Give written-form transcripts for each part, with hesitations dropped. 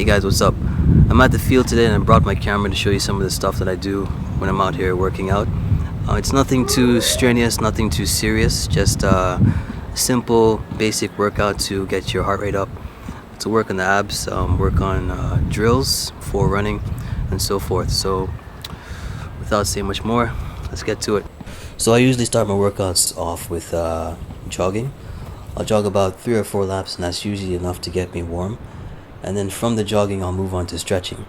Hey guys, what's up? I'm at the field today and I brought my camera to show you some of the stuff that I do when I'm out here working out. It's nothing too strenuous, nothing too serious, just a simple basic workout to get your heart rate up, to work on the abs, work on drills for running and so forth. So without saying much more, let's get to it. So I usually start my workouts off with jogging. I'll jog about 3 or 4 laps, and that's usually enough to get me warm. And then from the jogging, I'll move on to stretching.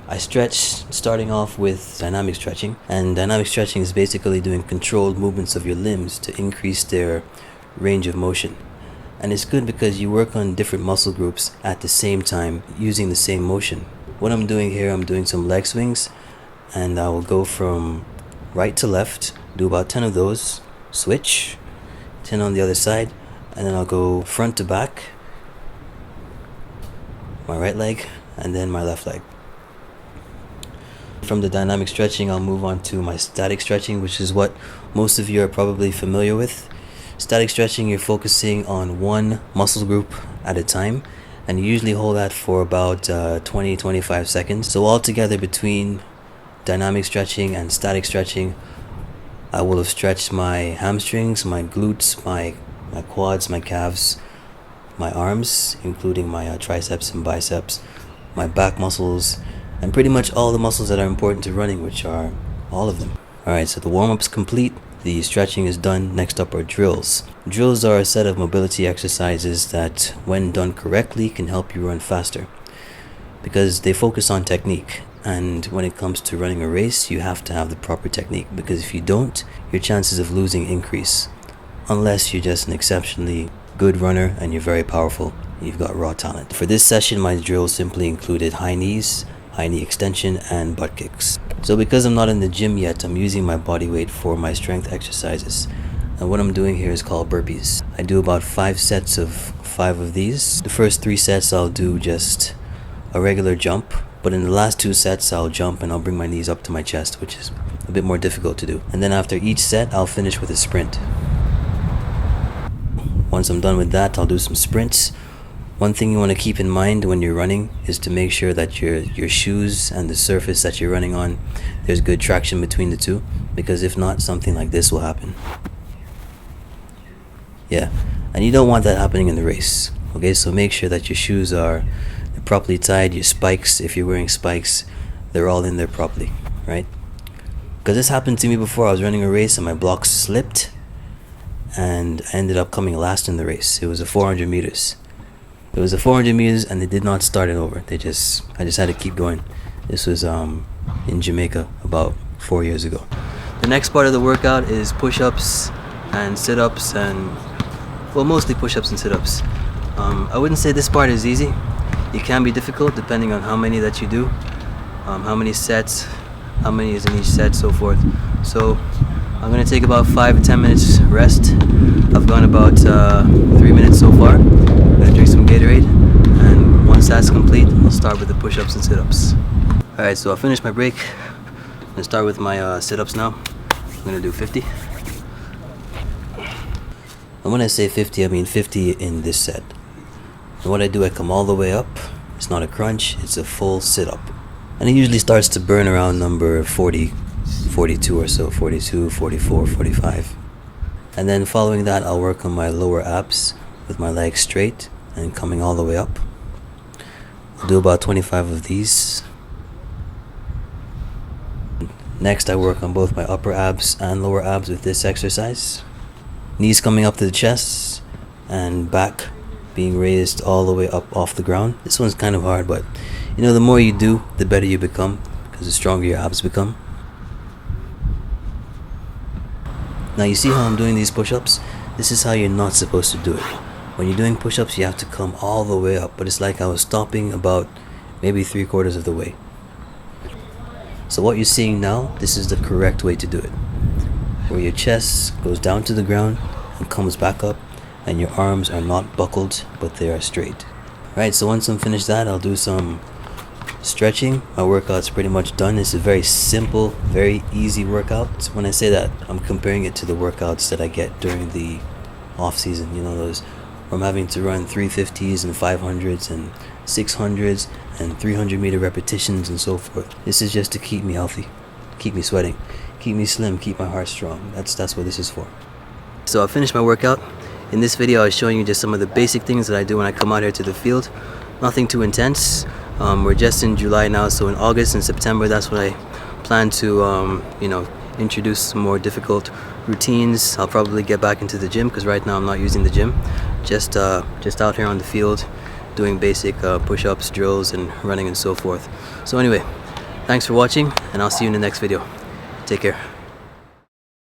I stretch starting off with dynamic stretching, and dynamic stretching is basically doing controlled movements of your limbs to increase their range of motion. And it's good because you work on different muscle groups at the same time using the same motion. What I'm doing here, I'm doing some leg swings, and I will go from right to left, do about 10 of those, switch, 10 on the other side, and then I'll go front to back, my right leg, and then my left leg. From the dynamic stretching, I'll move on to my static stretching, which is what most of you are probably familiar with. Static stretching, you're focusing on one muscle group at a time, and you usually hold that for about 20-25 seconds. So altogether, between dynamic stretching and static stretching, I will have stretched my hamstrings, my glutes, my quads, my calves, my arms, including my triceps and biceps, my back muscles, and pretty much all the muscles that are important to running, which are all of them. Alright, so the warm-up's complete, the stretching is done. Next up are drills. Drills are a set of mobility exercises that, when done correctly, can help you run faster, because they focus on technique. And when it comes to running a race, you have to have the proper technique, because if you don't, your chances of losing increase. Unless you're just an exceptionally good runner and you're very powerful, you've got raw talent. For this session, my drills simply included high knees, high knee extension, and butt kicks. So because I'm not in the gym yet, I'm using my body weight for my strength exercises. And what I'm doing here is called burpees. I do about 5 sets of 5 of these. The first 3 sets I'll do just a regular jump, but in the last 2 sets I'll jump and I'll bring my knees up to my chest, which is a bit more difficult to do. And then after each set, I'll finish with a sprint. Once I'm done with that, I'll do some sprints. One thing you want to keep in mind when you're running is to make sure that your shoes and the surface that you're running on, there's good traction between the two, because if not, something like this will happen. Yeah, and you don't want that happening in the race. Okay, so make sure that your shoes are properly tied, your spikes, if you're wearing spikes, they're all in there properly, right? Because this happened to me before. I was running a race and my blocks slipped, and I ended up coming last in the race. It was a 400 meters. It was a 400 meters and they did not start it over. I just had to keep going. This was in Jamaica about 4 years ago. The next part of the workout is push-ups and sit-ups, and well, mostly push-ups and sit-ups. I wouldn't say this part is easy. It can be difficult depending on how many that you do, how many sets, how many is in each set, so forth. So I'm going to take about 5 to 10 minutes rest. I've gone about 3 minutes so far. I'm going to drink some Gatorade, and once that's complete, I'll start with the push-ups and sit-ups. Alright, so I'll finish my break. I'm going to start with my sit-ups now. I'm going to do 50. And when I say 50, I mean 50 in this set. And what I do, I come all the way up. It's not a crunch, it's a full sit-up. And it usually starts to burn around number 40, 42 or so, 42, 44, 45. And then following that, I'll work on my lower abs with my legs straight and coming all the way up. I'll do about 25 of these. Next, I work on both my upper abs and lower abs with this exercise. Knees coming up to the chest and back being raised all the way up off the ground. This one's kind of hard, but you know, the more you do, the better you become, because the stronger your abs become. Now you see how I'm doing these push-ups? This is how you're not supposed to do it. When you're doing push-ups, you have to come all the way up, but it's like I was stopping about maybe 3/4 of the way. So what you're seeing now, this is the correct way to do it, where your chest goes down to the ground and comes back up, and your arms are not buckled, but they are straight. Right, so once I'm finished that, I'll do some stretching. My workout's pretty much done. It's a very simple, very easy workout. When I say that, I'm comparing it to the workouts that I get during the off season, you know, those from having to run 350s and 500s and 600s and 300-meter repetitions and so forth. This is just to keep me healthy, keep me sweating, keep me slim, keep my heart strong. That's what this is for. So I finished my workout. In this video I was showing you just some of the basic things that I do when I come out here to the field. Nothing too intense. We're just in July now, so in August and September that's when I plan to introduce some more difficult routines. I'll probably get back into the gym because right now I'm not using the gym. Just out here on the field doing basic push-ups, drills, and running and so forth. So anyway, thanks for watching, and I'll see you in the next video. Take care.